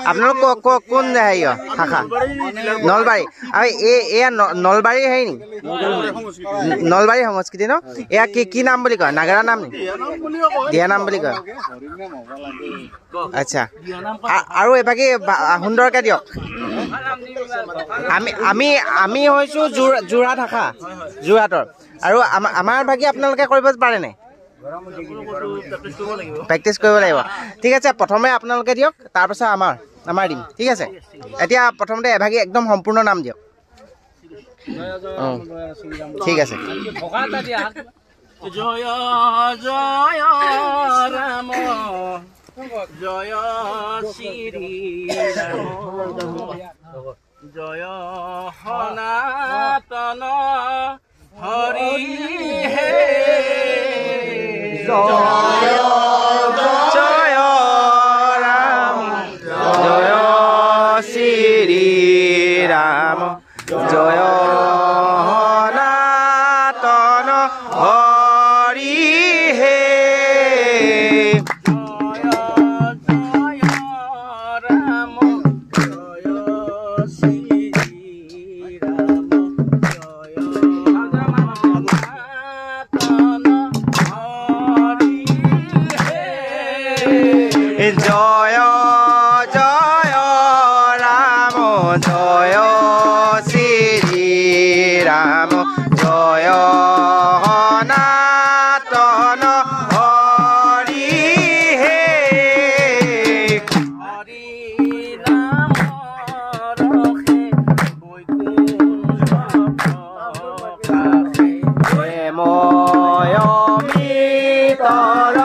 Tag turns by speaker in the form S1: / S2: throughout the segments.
S1: আপোনালোক কোন হেৰি শাখা নলবাৰী আৰু এয়া নলবাৰী হেৰি নি নলবাৰী সংস্কৃতি ন এয়া কি নাম বুলি কয় নাগাৰা নাম নি দিয়া নাম বুলি কয় আচ্ছা আৰু এবাকি সুন্দৰকে দিয়ক আমি হৈছো যোৰহাট শাখা যোৰহাটৰ আৰু আমাৰ ভাগি আপোনালোকে কৰিব পাৰে নাই প্ৰেক্টিচ কৰিব লাগিব ঠিক আছে প্ৰথমে আপোনালোকে দিয়ক তাৰপিছত আমাৰ দিম ঠিক আছে এতিয়া প্ৰথমতে এভাগি একদম সম্পূৰ্ণ নাম দিয়ক ঠিক আছে
S2: জয় জয় ৰাম জয় শ্ৰী ৰাম জয় সনাতন হৰি হে
S1: জয় জয় ৰাম জয় শ্ৰী ৰাম জয় সনাতন হৰি হে জয় জয় ৰাম জয় শ্ৰী ৰাম জয় সনাতন হৰি হে
S2: হৰি নাম ৰখে বৈকুণ্ঠ প্ৰকাশে
S1: প্ৰেময় মিতৰ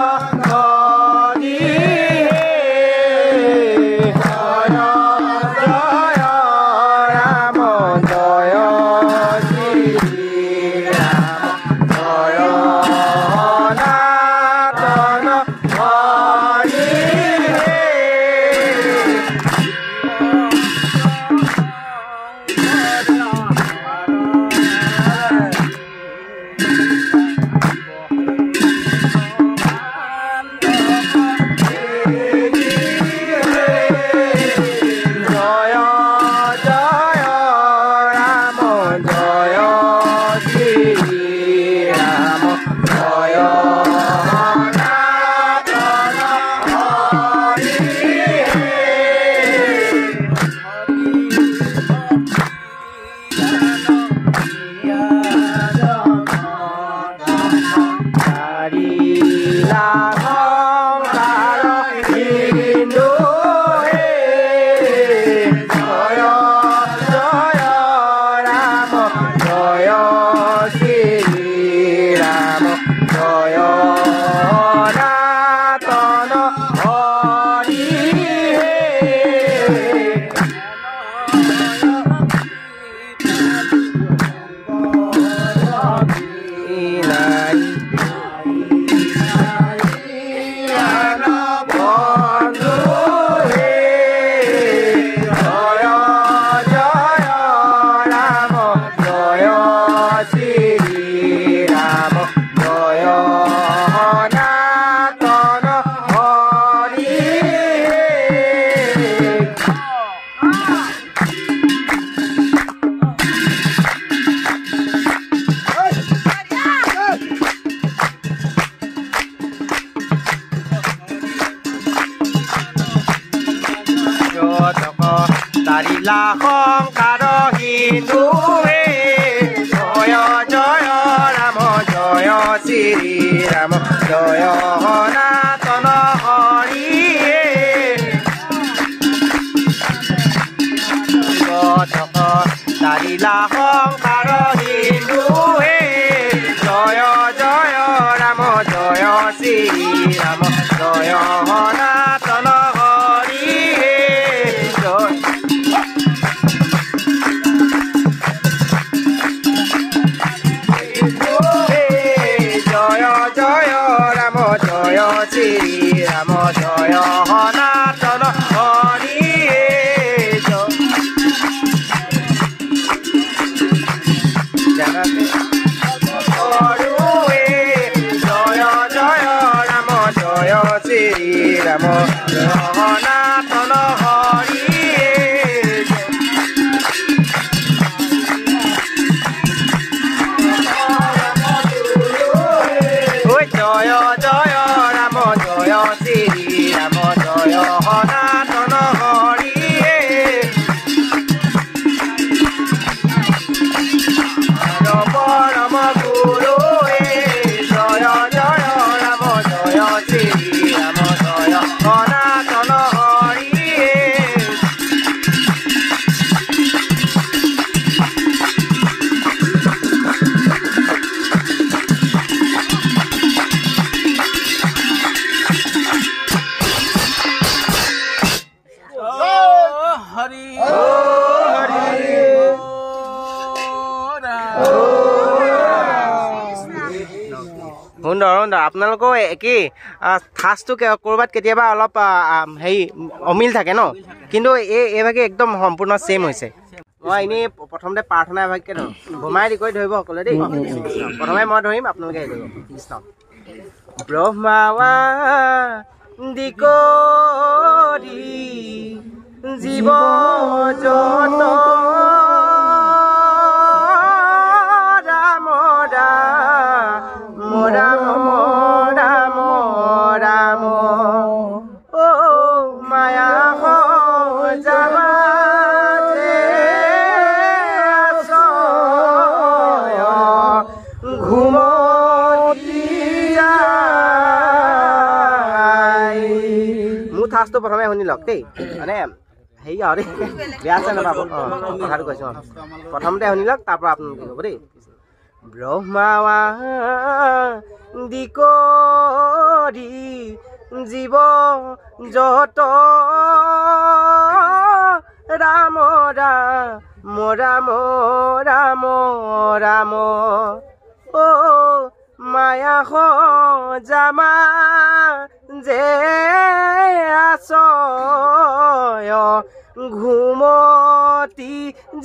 S1: তাৰিলা সংকাৰ হিন্দু হে জয় জয় ৰাম জয় শ্ৰী ৰাম জয় সনাতন হৰি হে তাৰিলা সংকাৰ হিন্দু হে জয় জয় ৰাম জয় শ্ৰী ৰাম জয় সনাতন হৰি হে জয় শ্ৰী ৰাম জয় সনাতন হৰি জয় জয় ৰাম জয় শ্ৰী জয় জয় ৰাম জয় শ্ৰী ৰাম জয় সনাতন হৰি পৰম গুৰু জয় জয় ৰাম জয় শ্ৰী ৰাম জয় সনাতন হৰি সুন্দৰ সুন্দৰ আপোনালোকৰ একেই ঠাচটো ক'ৰবাত কেতিয়াবা অলপ হেৰি অমিল থাকে ন কিন্তু এইভাগে একদম সম্পূৰ্ণ ছেইম হৈছে মই এনেই প্ৰথমতে প্ৰাৰ্থনা এভাগকে ধৰোঁ ভমাই দি কৰি ধৰিব সকলোৱে দেই প্ৰথমে মই ধৰিম আপোনালোকে হেৰি ধৰিব কৃষ্ণ ব্ৰহ্মাৱা দিকৰি জীৱ জত ৰাম ৰাম ৰাম ও মায়া যাবা ঘুমতি যায় মোৰ ঠাচটো প্ৰথমে শুনি লওক দেই মানে হেৰি আৰু দেই বেয়া আছে নাপাব কথাটো কৈছোঁ প্ৰথমতে শুনি লওক তাৰপৰা আপোনালোকে ক'ব দেই ব্ৰহ্মাৱা দিকৰি জীৱ যত ৰাম ৰাম ৰাম ৰাম ৰাম ও মায়া যামা যে আছয় ঘুমতি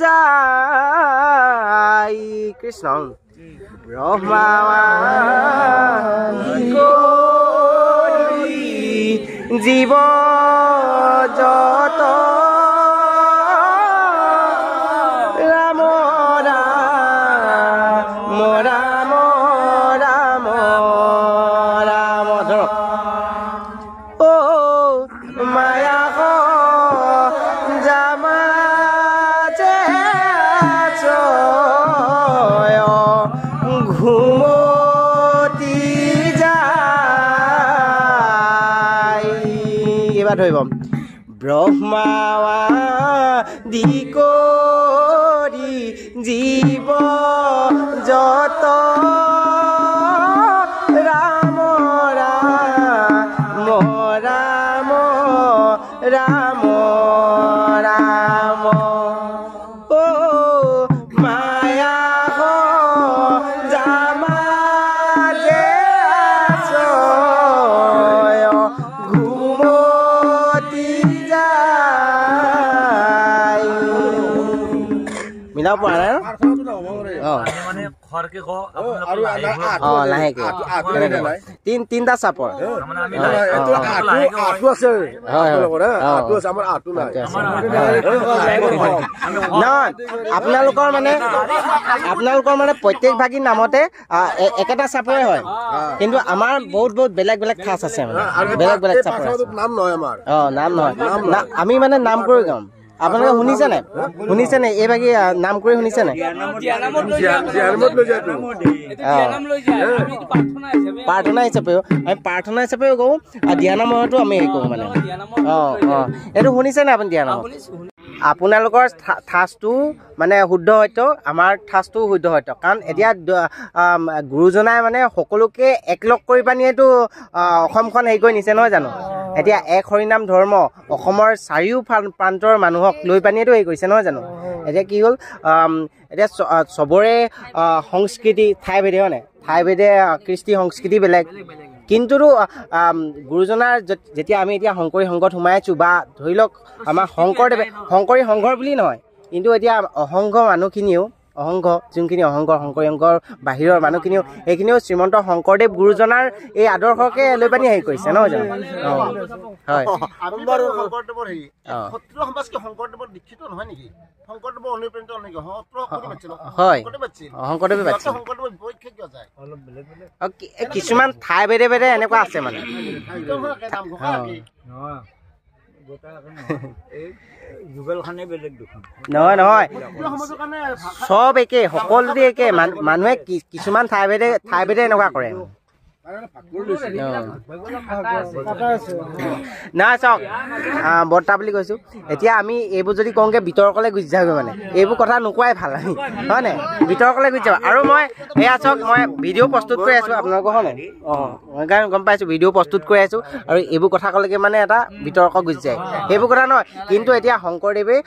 S1: যায় কৃষ্ণ ব্ৰহ্মাৱা জীৱ যত ৰাম ৰাম ৰাম ৰাম ৰাম ধৰক ও মায়া যামা যে ঘুমতি যায় এবাৰ ধৰিব ব্ৰহ্মাৱা দিকৰি জীৱ যত ৰাম ৰাম ৰাম ৰাম ৰাম ও মায়া যামা যে আছয় ঘুমতি যায় মিলাব পৰা নাই লাহেকে তিনিটা চাপৰ আপোনালোকৰ মানে প্ৰত্যেক ভাগী নামতে একেটা চাপৰে হয় কিন্তু আমাৰ বহুত বহুত বেলেগ বেলেগ ঠাচ আছে মানে বেলেগ বেলেগ চাপৰ নাম নহয় আমি মানে নাম কৰি গাম আপোনালোকে শুনিছেনে এইভাগী নাম কৰি শুনিছেনে প্ৰাৰ্থনা হিচাপেও আমি প্ৰাৰ্থনা হিচাপেও কওঁ আৰু দিয়ানামতো আমি হেৰি কৰোঁ মানে এইটো শুনিছেনে আপুনি দিয়ানাম আপোনালোকৰ ঠাচটো মানে শুদ্ধ সত্য আমাৰ ঠাচটো শুদ্ধ সত্য কাৰণ এতিয়া গুৰুজনাই মানে সকলোকে একলগ কৰি পানীয়েতো অসমখন হেৰি কৰি নিছে নহয় জানো এতিয়া এক হৰিনাম ধৰ্ম অসমৰ চাৰিও প্ৰান্তৰ মানুহক লৈ পানীয়েতো হেৰি কৰিছে নহয় জানো এতিয়া কি হ'ল এতিয়া চবৰে সংস্কৃতি ঠাইভেদে হয় নাই ঠাইভেদে কৃষ্টি সংস্কৃতি বেলেগ কিন্তু গুৰুজনাৰ যেতিয়া আমি এতিয়া শংকৰী সংঘত সোমাই আছোঁ বা ধৰি লওক আমাৰ শংকৰী সংঘৰ বুলি নহয় কিন্তু এতিয়া অসংখ্য মানুহখিনিও অহংগ যোনখিনি অহংকৰ শংকৰীয়ংকৰ বাহিৰৰ মানুহখিনিও সেইখিনিও শ্ৰীমন্ত শংকৰদেৱ গুৰুজনাৰ এই আদৰ্শকে লৈ পানি হেৰি কৰিছে নহয় জানো হয় হয় শংকৰদেৱে পাতিছিল কিছুমান ঠাই ভেদে ভেদে এনেকুৱা আছে মানে নহয় নহয় চব একে সকলোতে একে মানুহে কিছুমান ঠাই ভেদে এনেকুৱা কৰে নাই চাওক বৰ্তা বুলি কৈছোঁ এতিয়া আমি এইবোৰ যদি কওঁগৈ বিতৰ্কলৈ গুচি যাওঁগৈ মানে এইবোৰ কথা নোকোৱাই ভাল আমি হয় নাই বিতৰ্কলৈ গুচি যাওঁ আৰু মই এয়া চাওক মই ভিডিঅ' প্ৰস্তুত কৰি আছোঁ আপোনালোকৰ হয় নাই মই কাৰণ গম পাইছোঁ ভিডিঅ' প্ৰস্তুত কৰি আছোঁ আৰু এইবোৰ কথা ক'লেকে মানে এটা বিতৰ্ক গুচি যায় সেইবোৰ কথা নহয় কিন্তু এতিয়া শংকৰদেৱে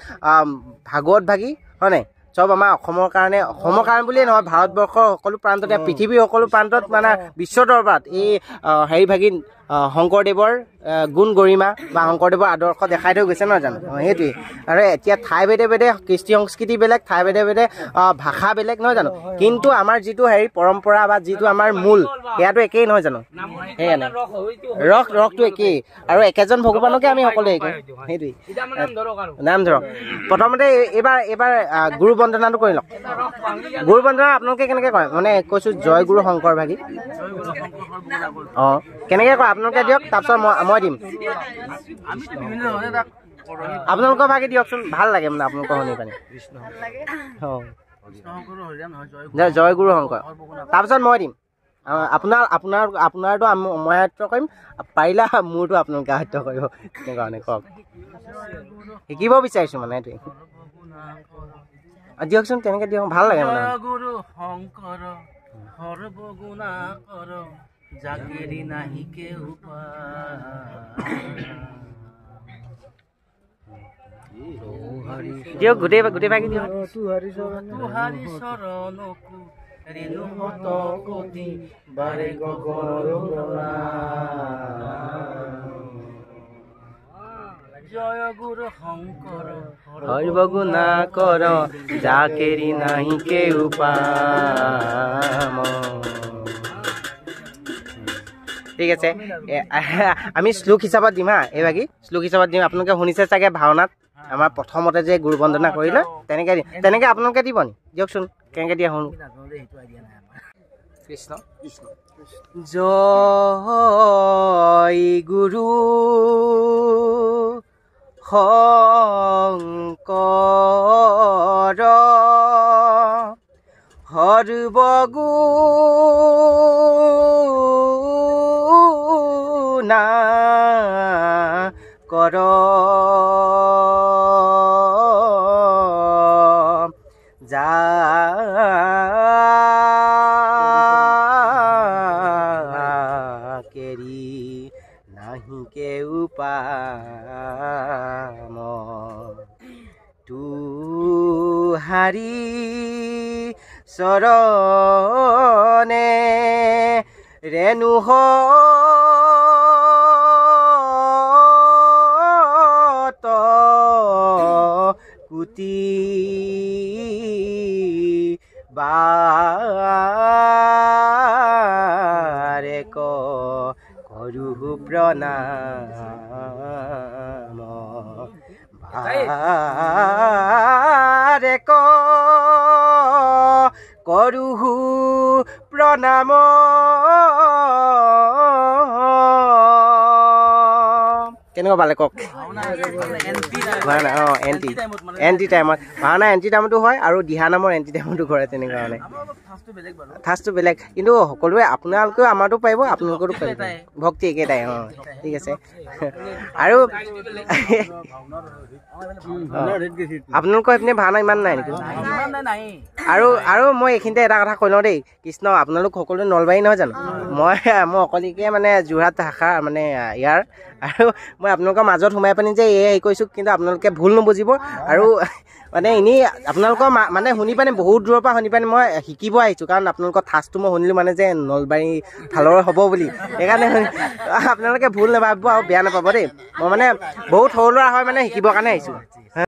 S1: ভাগৱত ভাগী হয় নাই চব আমাৰ অসমৰ কাৰণে বুলিয়ে নহয় ভাৰতবৰ্ষৰ সকলো প্ৰান্ততে পৃথিৱীৰ সকলো প্ৰান্তত মানে বিশ্ব দৰবাৰত এই হেৰি ভাগিন শংকৰদেৱৰ গুণ গৰিমা বা শংকৰদেৱৰ আদৰ্শ দেখাই থৈ গৈছে নহয় জানো সেইটোৱেই আৰু এতিয়া ঠাই ভেদে ভেদে কৃষ্টি সংস্কৃতি বেলেগ ঠাই ভেদে ভেদে ভাষা বেলেগ নহয় জানো কিন্তু আমাৰ যিটো হেৰি পৰম্পৰা বা যিটো আমাৰ মূল সেয়াটো একেই নহয় জানো সেইকাৰণে ৰসটো একেই আৰু একেজন ভগৱানকে আমি সকলোৱে হেৰি কৰোঁ সেইটোৱেই নাম ধৰক প্ৰথমতে এইবাৰ গুৰু বন্দনাটো কৰি লওক গুৰু বন্দনা আপোনালোকে কেনেকৈ কৰে মানে কৈছোঁ জয় গুৰু শংকৰ ভাগী অঁ কেনেকৈ কৰে আপোনালোকে দিয়ক তাৰপিছত মই দিম আপোনালোকৰ ভাগে দিয়কচোন ভাল লাগে মানে আপোনালোকৰ শুনি পানি জয় গুৰু শংকৰ তাৰপিছত মই দিম আপোনাৰতো মই আয়ত্ব কৰিম পাৰিলে মোৰতো আপোনালোকে আয়ত্ব কৰিব তেনেকুৱা কওক শিকিব বিচাৰিছোঁ মানে এইটোৱে দিয়কচোন তেনেকৈ দিয়ক ভাল লাগে মানে
S2: গুৰু শংকৰ সৰ্বগুণাকৰ জাকেৰি নাহি কেও
S1: দিয়ক গোটেই ভাগি দিয়ক
S2: তুহাৰি চৰণকু ৰেণু মত কোটি বাৰে গগনা জয় গুৰু শংকৰ
S1: সৰ্বগুণাকৰ জাকেৰি নাহি কেও ঠিক আছে আমি শ্লোক হিচাপত দিম হা এই ভাগি শ্লোক হিচাপত দিম আপোনালোকে শুনিছে চাগে ভাওনাত আমাৰ প্ৰথমতে যে গুৰু বন্দনা কৰিলে তেনেকৈ দিম তেনেকৈ আপোনালোকে দিব নি দিয়কচোন কেনেকৈ দিয়া শুনো কৃষ্ণ জয় গুৰু শংকৰ সৰ্বগুণাকৰ জাকেৰি নাহি কেও তুহাৰি চৰণে ৰেণু কুটি বাৰে কৰো প্ৰণাম বাৰে কৰো প্ৰণাম কেনেকুৱা পালে কওক ভাওনা এণ্টি টাইমত ভাওনা এণ্টি টাইমতো হয় আৰু দিহা নামৰ এণ্টি টাইমতো কৰে তেনেকুৱা মানে ঠাচটো বেলেগ কিন্তু সকলোৱে আপোনালোকেও আমাৰতো পাৰিব আপোনালোকৰো পাৰিব ভক্তি একেটাই অঁ ঠিক আছে আৰু আপোনালোকৰ এইপিনে ভাওনা ইমান নাই নেকি আৰু মই এইখিনিতে এটা কথা কৈ লওঁ দেই কৃষ্ণ আপোনালোক সকলোৱে নলবাৰী নহয় জানো মই অকলিকে মানে যোৰহাট ভাষা মানে ইয়াৰ আৰু মই আপোনালোকৰ মাজত সোমাই পানি যে হেৰি কৰিছোঁ কিন্তু আপোনালোকে ভুল নুবুজিব আৰু মানে এনেই আপোনালোকৰ মানে শুনি পানি বহুত দূৰৰ পৰা শুনি পানি মই শিকিব আহিছোঁ কাৰণ আপোনালোকৰ ঠাচটো মই শুনিলোঁ মানে যে নলবাৰী ফালৰ হ'ব বুলি সেইকাৰণে আপোনালোকে ভুল নাভাবিব আৰু বেয়া নাপাব দেই মই মানে বহুত সৰু ল'ৰা হয় মানে শিকিবৰ কাৰণে আহিছোঁ